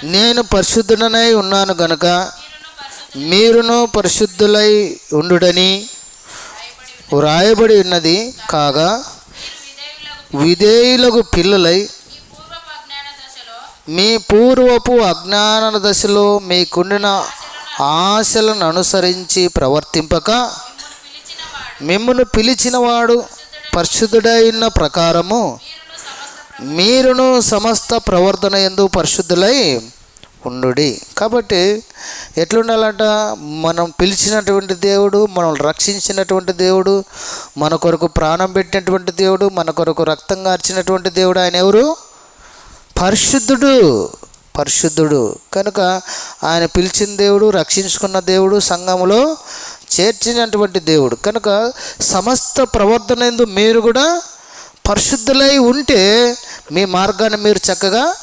నేను పరిశుద్ధుడనై ఉన్నాను గనుక మీరును పరిశుద్ధులై ఉండుడని వ్రాయబడి ఉన్నది. కాగా విధేయులకు పిల్లలై మీ పూర్వపు అజ్ఞాన దశలో మీకుండిన ఆశలను అనుసరించి ప్రవర్తింపక మిమ్మును పిలిచినవాడు పరిశుద్ధుడై ఉన్న ప్రకారము మీరును సమస్త ప్రవర్తన యందు పరిశుద్ధులై ఉండుడి. కాబట్టి ఎట్లుండాలంట? మనం పిలిచినటువంటి దేవుడు, మనం రక్షించినటువంటి దేవుడు, మన కొరకు ప్రాణం పెట్టినటువంటి దేవుడు, మన కొరకు రక్తం కార్చినటువంటి దేవుడు. ఆయన ఎవరు? పరిశుద్ధుడు. పరిశుద్ధుడు కనుక ఆయన పిలిచిన దేవుడు, రక్షించుకున్న దేవుడు, సంఘములో చేర్చినటువంటి దేవుడు. కనుక సమస్త ప్రవర్తన యందు మీరు కూడా పరిశుద్ధులై ఉంటే మీ మార్గాన్ని మీరు చక్కగా